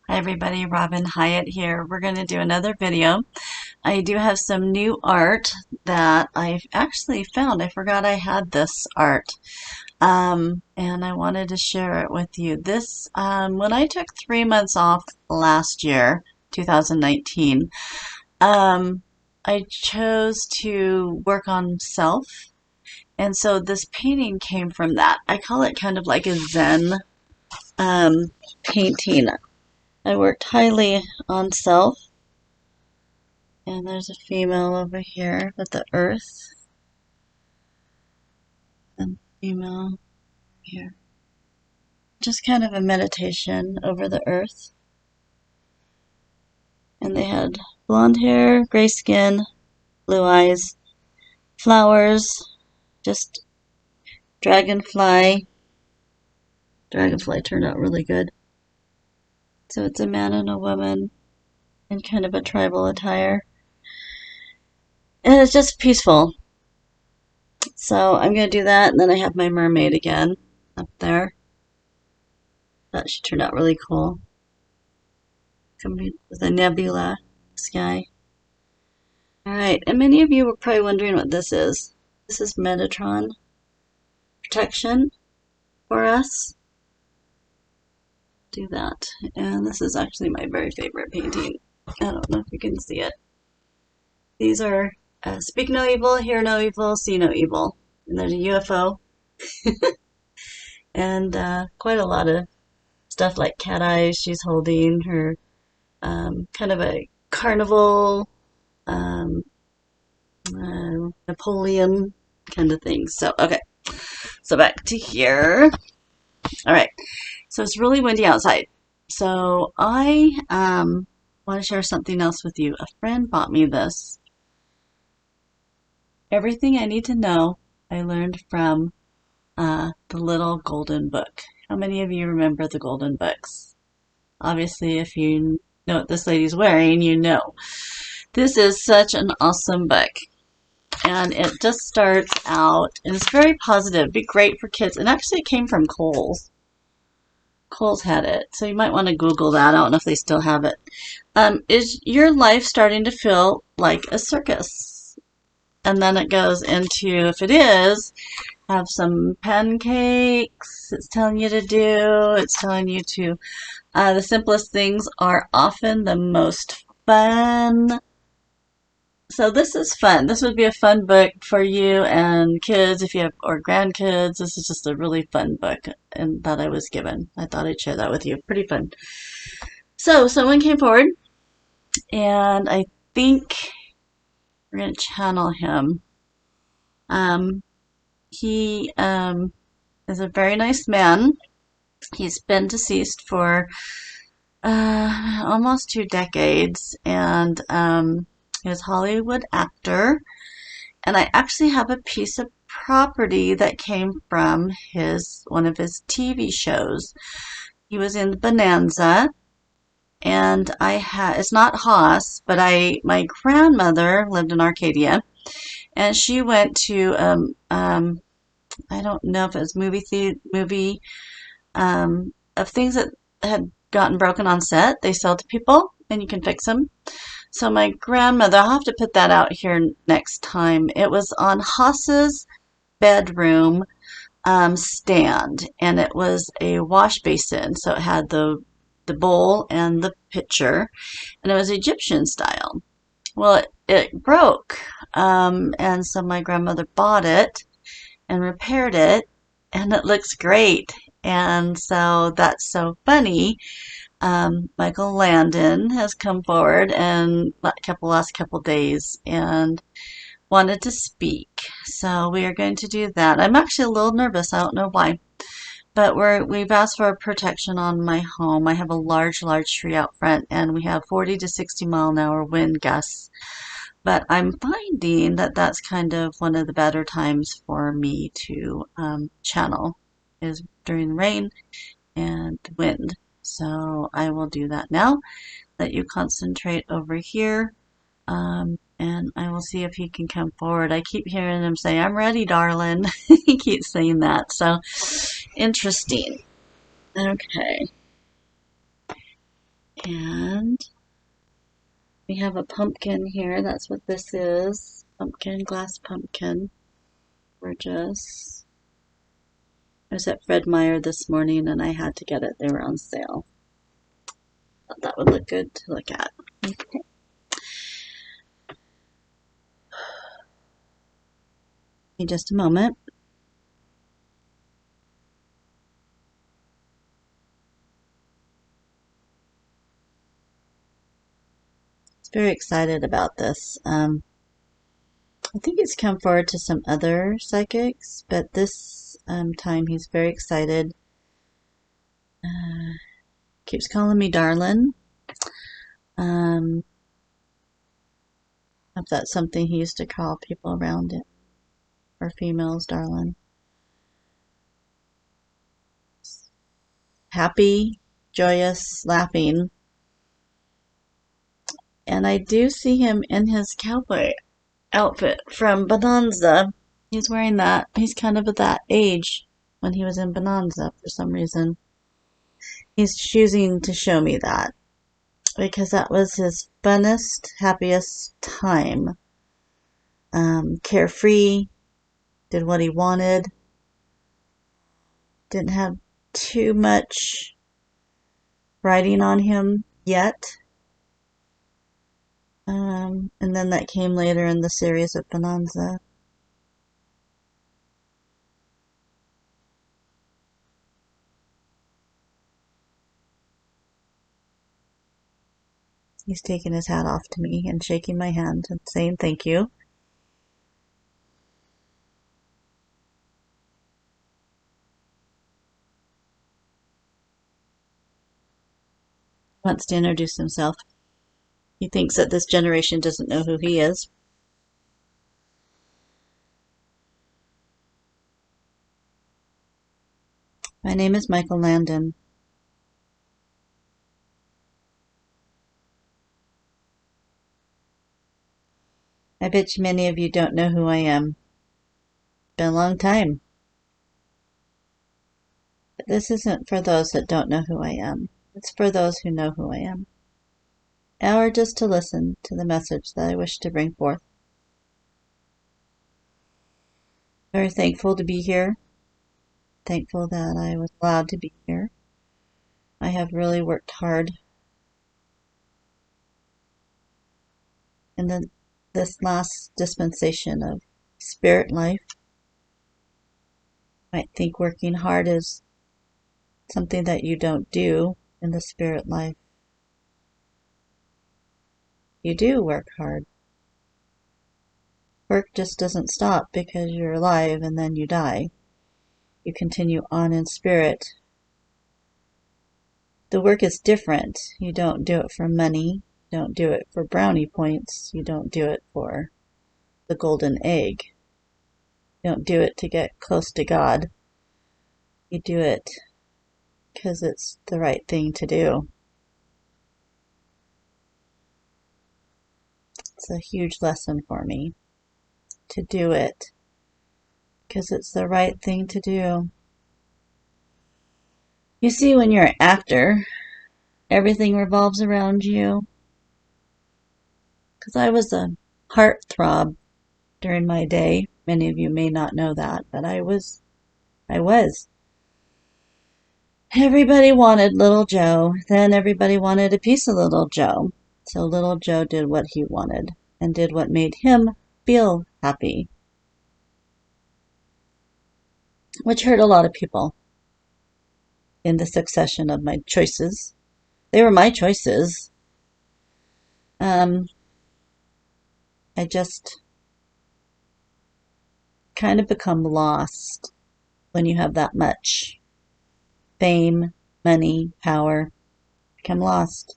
Hi everybody, Robin Hyatt here. We're going to do another video. I do have some new art that I've actually found. I forgot I had this art. And I wanted to share it with you. This, when I took 3 months off last year, 2019, I chose to work on self. And so this painting came from that. I call it kind of like a Zen painting. I worked highly on self, and there's a female over here with the earth, and female here. Just kind of a meditation over the earth. And they had blonde hair, gray skin, blue eyes, flowers, just dragonfly. Dragonfly turned out really good. So it's a man and a woman in kind of a tribal attire. And it's just peaceful. So I'm going to do that, and then I have my mermaid again up there. That should turn out really cool. Coming with a nebula sky. Alright, and many of you were probably wondering what this is. This is Metatron protection for us. Do that. And this is actually my very favorite painting. I don't know if you can see it. These are speak no evil, hear no evil, see no evil. And there's a UFO. And quite a lot of stuff like cat eyes. She's holding her kind of a carnival, Napoleon kind of thing. So, okay. So back to here. All right. So it's really windy outside. So I want to share something else with you. A friend bought me this. Everything I need to know I learned from the little golden book. How many of you remember the golden books? Obviously, if you know what this lady's wearing, you know. This is such an awesome book. And it just starts out, and it's very positive. Be great for kids. And actually it came from Kohl's. Kohl's had it. So you might want to Google that. I don't know if they still have it. Is your life starting to feel like a circus? And then it goes into, if it is, have some pancakes. It's telling you to do. It's telling you to, the simplest things are often the most fun. So this is fun. This would be a fun book for you and kids if you have, or grandkids. This is just a really fun book and that I was given. I thought I'd share that with you. Pretty fun. So someone came forward, and I think we're going to channel him. He is a very nice man. He's been deceased for almost 2 decades, and he was a Hollywood actor. And I actually have a piece of property that came from one of his TV shows. He was in Bonanza, and it's not Haas, but my grandmother lived in Arcadia, and she went to I don't know if it was movie of things that had gotten broken on set. They sell to people, and you can fix them. So my grandmother, I'll have to put that out here next time. It was on Haas's bedroom stand, and it was a wash basin. So it had the bowl and the pitcher, and it was Egyptian style. Well, it broke, and so my grandmother bought it and repaired it, and it looks great. And so that's so funny. Michael Landon has come forward and last couple days and wanted to speak. So we are going to do that. I'm actually a little nervous. I don't know why. But we've asked for protection on my home. I have a large tree out front, and we have 40 to 60 mile an hour wind gusts. But I'm finding that that's kind of one of the better times for me to channel is during rain and wind. So I will do that now. Let you concentrate over here. And I will see if he can come forward. I keep hearing him say, "I'm ready, darling." He keeps saying that. So interesting. Okay. And we have a pumpkin here. That's what this is. Pumpkin, glass pumpkin. Gorgeous. I was at Fred Meyer this morning and I had to get it. They were on sale. Thought that would look good to look at. Okay. In just a moment. Very excited about this. I think he's come forward to some other psychics, but this time he's very excited. Keeps calling me darling. If that's something he used to call people around it, or females, darling. Happy, joyous, laughing. And I do see him in his cowboy outfit from Bonanza. He's wearing that. He's kind of at that age when he was in Bonanza for some reason. He's choosing to show me that because that was his funnest, happiest time. Carefree, did what he wanted, didn't have too much writing on him yet. And then that came later in the series of Bonanza. He's taking his hat off to me and shaking my hand and saying thank you. Wants to introduce himself. He thinks that this generation doesn't know who he is. My name is Michael Landon. I bet you many of you don't know who I am. Been a long time. But this isn't for those that don't know who I am. It's for those who know who I am. Or just to listen to the message that I wish to bring forth. Very thankful to be here. Thankful that I was allowed to be here. I have really worked hard in this last dispensation of spirit life. You might think working hard is something that you don't do in the spirit life. You do work hard. Work just doesn't stop because you're alive and then you die. You continue on in spirit. The work is different. You don't do it for money. You don't do it for brownie points. You don't do it for the golden egg. You don't do it to get close to God. You do it because it's the right thing to do. It's a huge lesson for me to do it because it's the right thing to do. You see, when you're an actor, everything revolves around you. Because I was a heartthrob during my day. Many of you may not know that, but I was. Everybody wanted little Joe. Then everybody wanted a piece of little Joe. So little Joe did what he wanted and did what made him feel happy, which hurt a lot of people in the succession of my choices. They were my choices. I just kind of become lost when you have that much fame, money, power. Become lost.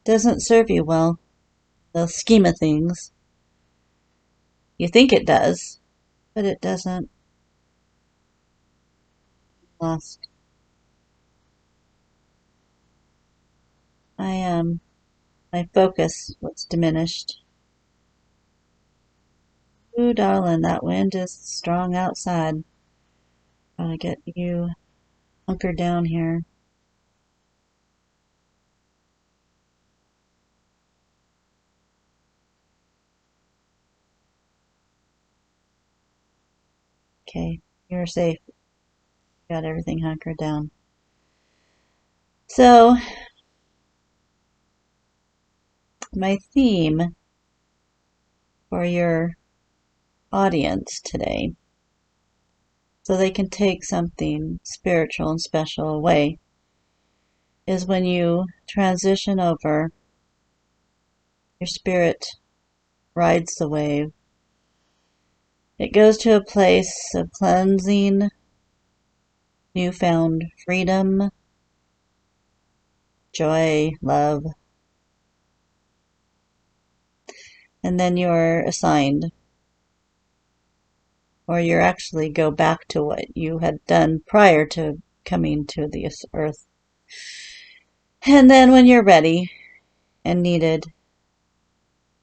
Doesn't serve you well. The scheme of things. You think it does, but it doesn't. Lost. My focus was diminished. Ooh, darling, that wind is strong outside. Gotta get you hunkered down here. okay. You're safe. You got everything hunkered down. So, my theme for your audience today, so they can take something spiritual and special away, is when you transition over, your spirit rides the wave. It goes to a place of cleansing, newfound freedom, joy, love, and then you're assigned, or you actually go back to what you had done prior to coming to this earth. And then when you're ready and needed,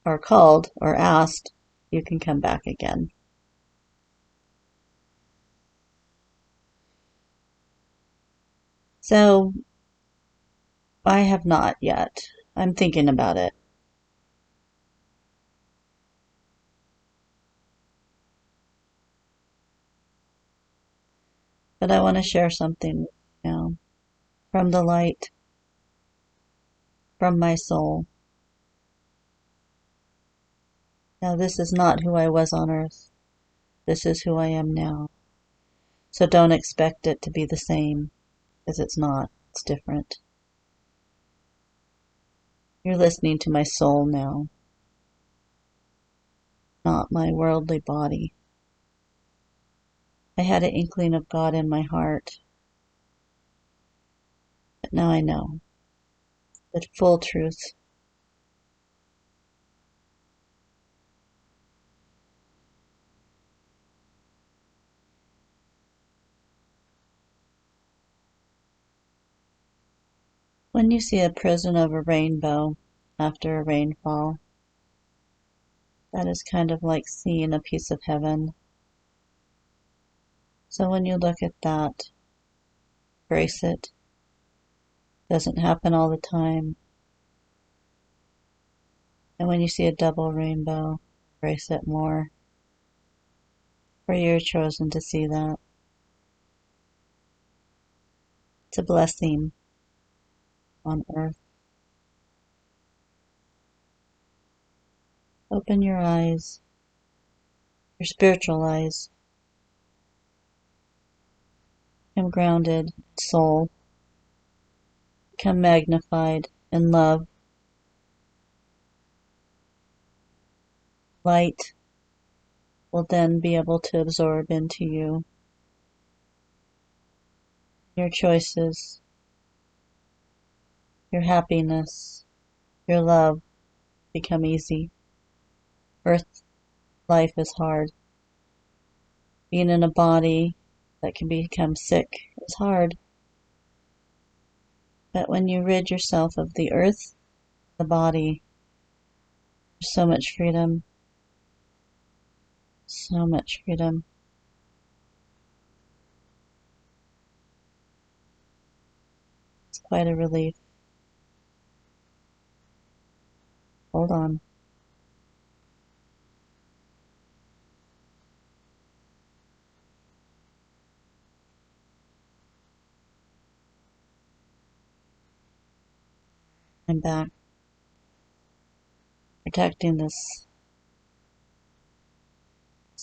or called, or asked, you can come back again. So, I have not yet. I'm thinking about it. But I want to share something now from the light, from my soul. Now, this is not who I was on earth. This is who I am now. So don't expect it to be the same, because it's not. It's different. You're listening to my soul now, not my worldly body. I had an inkling of God in my heart, but now I know the full truth. When you see a prison of a rainbow after a rainfall, that is kind of like seeing a piece of heaven. So when you look at that, embrace it. Doesn't happen all the time. And when you see a double rainbow, embrace it more. For you're chosen to see that. It's a blessing on earth. Open your eyes, your spiritual eyes. Become grounded in soul. Become magnified in love. Light will then be able to absorb into you. Your choices, your happiness, your love become easy. Earth life is hard. Being in a body that can become sick is hard. But when you rid yourself of the earth, the body, there's so much freedom. So much freedom. It's quite a relief. Hold on. I'm back. Protecting this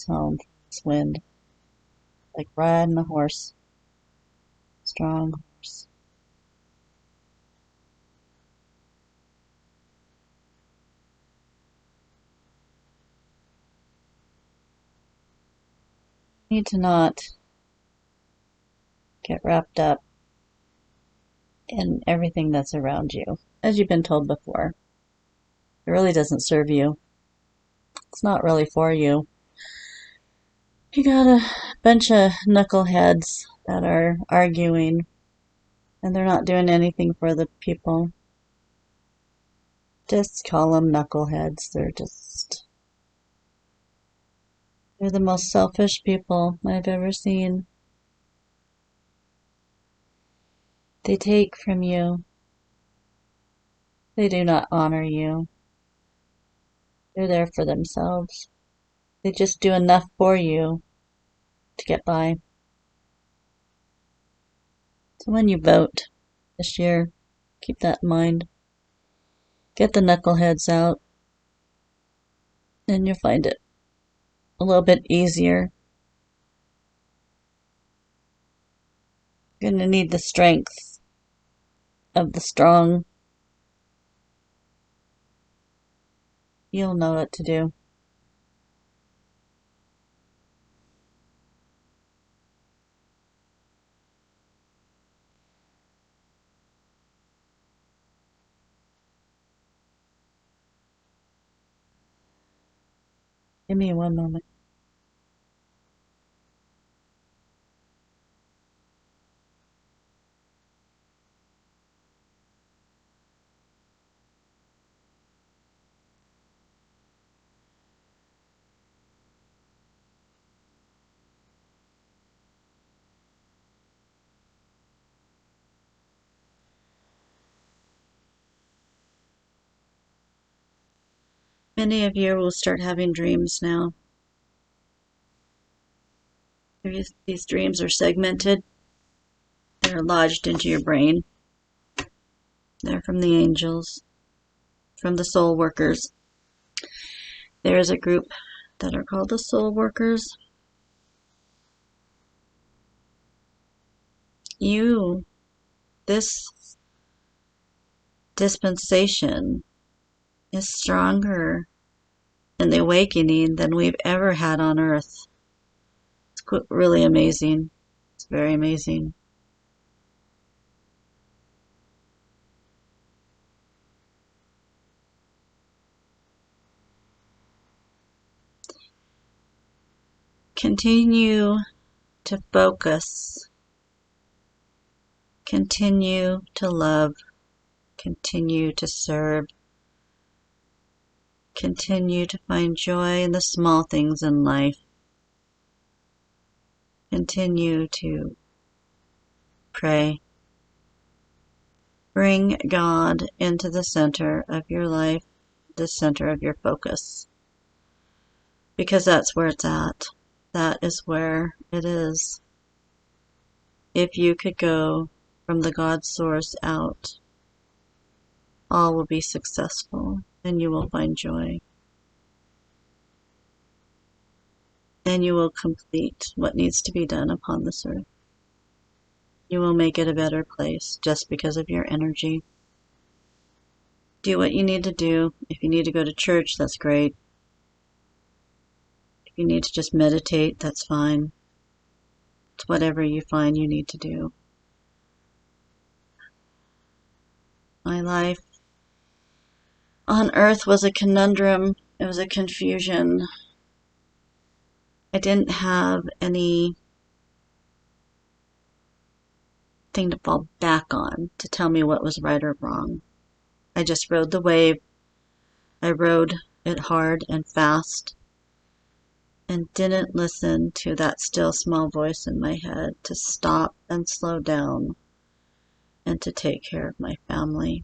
home from this wind. Like riding a horse. Strong horse. You need to not get wrapped up in everything that's around you. As you've been told before, it really doesn't serve you. It's not really for you. You got a bunch of knuckleheads that are arguing, and they're not doing anything for the people. Just call them knuckleheads. They're the most selfish people I've ever seen. They take from you. They do not honor you. They're there for themselves. They just do enough for you to get by. So when you vote this year, keep that in mind. Get the knuckleheads out, and you'll find it a little bit easier. You're going to need the strength of the strong. You'll know what to do. Give me one moment. Many of you will start having dreams now. These dreams are segmented. They're lodged into your brain. They're from the angels, from the soul workers. There is a group that are called the soul workers. This dispensation is stronger in the awakening than we've ever had on earth. It's really amazing. It's very amazing. Continue to focus. Continue to love. Continue to serve. Continue to find joy in the small things in life. Continue to pray. Bring God into the center of your life, the center of your focus. Because that's where it's at. That is where it is. If you could go from the God source out, all will be successful and you will find joy. And you will complete what needs to be done upon this earth. You will make it a better place just because of your energy. Do what you need to do. If you need to go to church, that's great. If you need to just meditate, that's fine. It's whatever you find you need to do. My life on earth was a conundrum. It was a confusion. I didn't have anything to fall back on to tell me what was right or wrong. I just rode the wave. I rode it hard and fast and didn't listen to that still small voice in my head to stop and slow down and to take care of my families.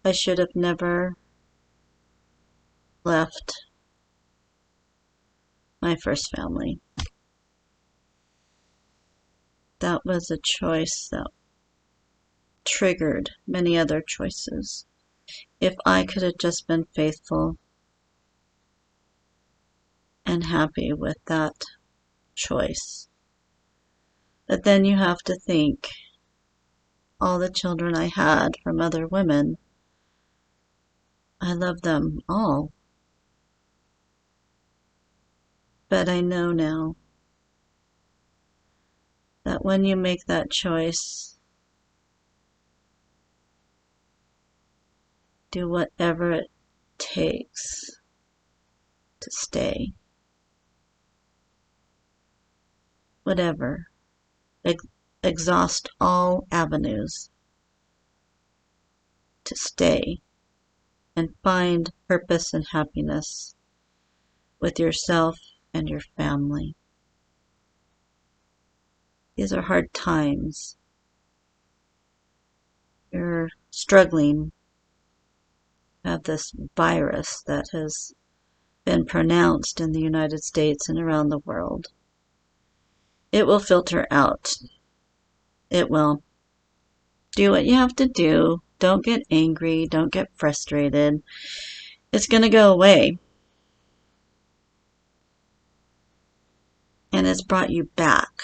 I should have never left my first family. That was a choice that triggered many other choices. If I could have just been faithful and happy with that choice. But then you have to think, all the children I had from other women, I love them all. But I know now that when you make that choice, do whatever it takes to stay. Whatever. Exhaust all avenues to stay and find purpose and happiness with yourself and your family. These are hard times. You're struggling. You have this virus that has been pronounced in the United States and around the world. It will filter out. It will. Do what you have to do. Don't get angry. Don't get frustrated. It's going to go away. And it's brought you back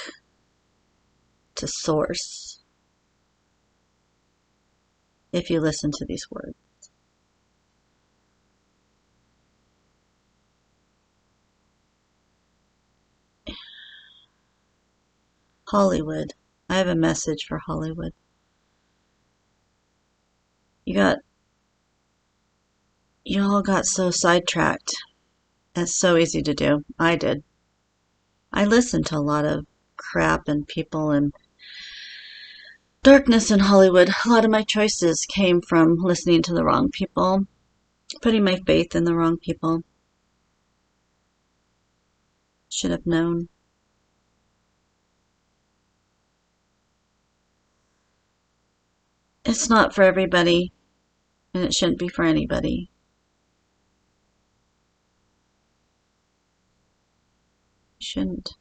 to source if you listen to these words. Hollywood. I have a message for Hollywood. You all got so sidetracked. It's so easy to do. I did. I listened to a lot of crap and people and darkness in Hollywood. A lot of my choices came from listening to the wrong people, putting my faith in the wrong people. Should have known. It's not for everybody, and it shouldn't be for anybody. You shouldn't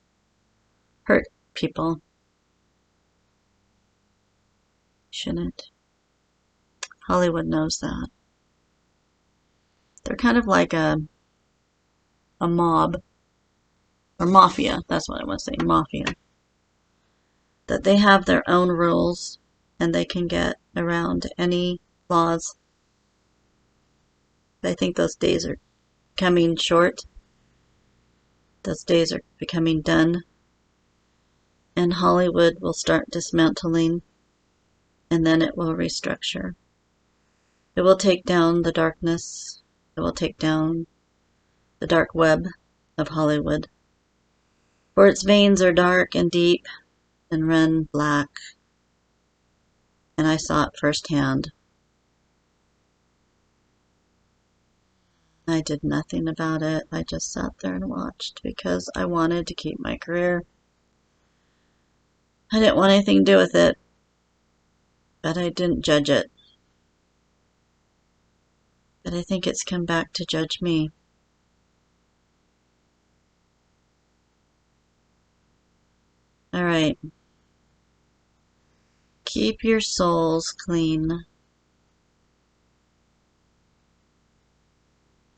hurt people. You shouldn't. Hollywood knows that. They're kind of like a mob, or mafia, that's what I want to say, mafia. That they have their own rules, and they can get around any laws. I think those days are coming short. Those days are becoming done. And Hollywood will start dismantling, and then it will restructure. It will take down the darkness. It will take down the dark web of Hollywood. For its veins are dark and deep and run black. And I saw it firsthand. I did nothing about it. I just sat there and watched because I wanted to keep my career. I didn't want anything to do with it, but I didn't judge it. But I think it's come back to judge me. All right. Keep your souls clean.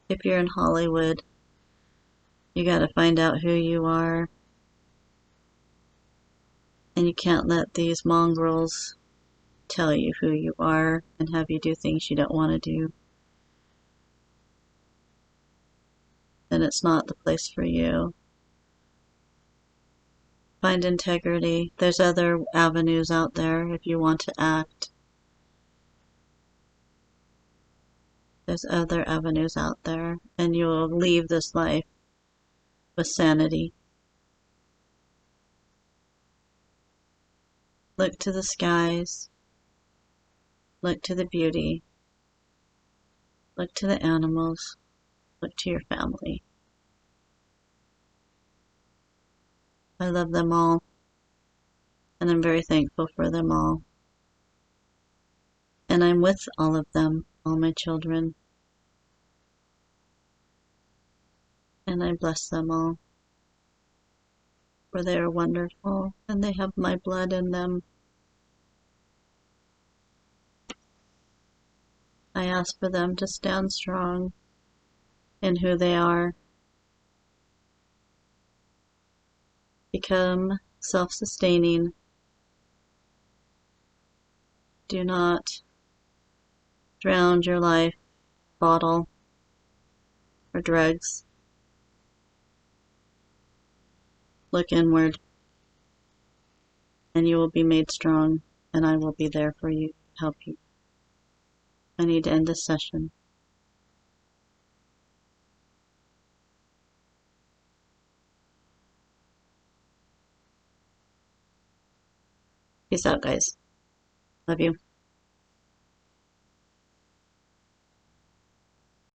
If you're in Hollywood, you got to find out who you are. And you can't let these mongrels tell you who you are and have you do things you don't want to do. Then it's not the place for you. Find integrity. There's other avenues out there if you want to act. There's other avenues out there, and you will leave this life with sanity. Look to the skies. Look to the beauty. Look to the animals. Look to your family. I love them all, and I'm very thankful for them all. And I'm with all of them, all my children. And I bless them all, for they are wonderful, and they have my blood in them. I ask for them to stand strong in who they are, become self-sustaining. Do not drown your life, bottle, or drugs. Look inward, and you will be made strong, and I will be there for you, help you. I need to end this session. Peace out, guys. Love you.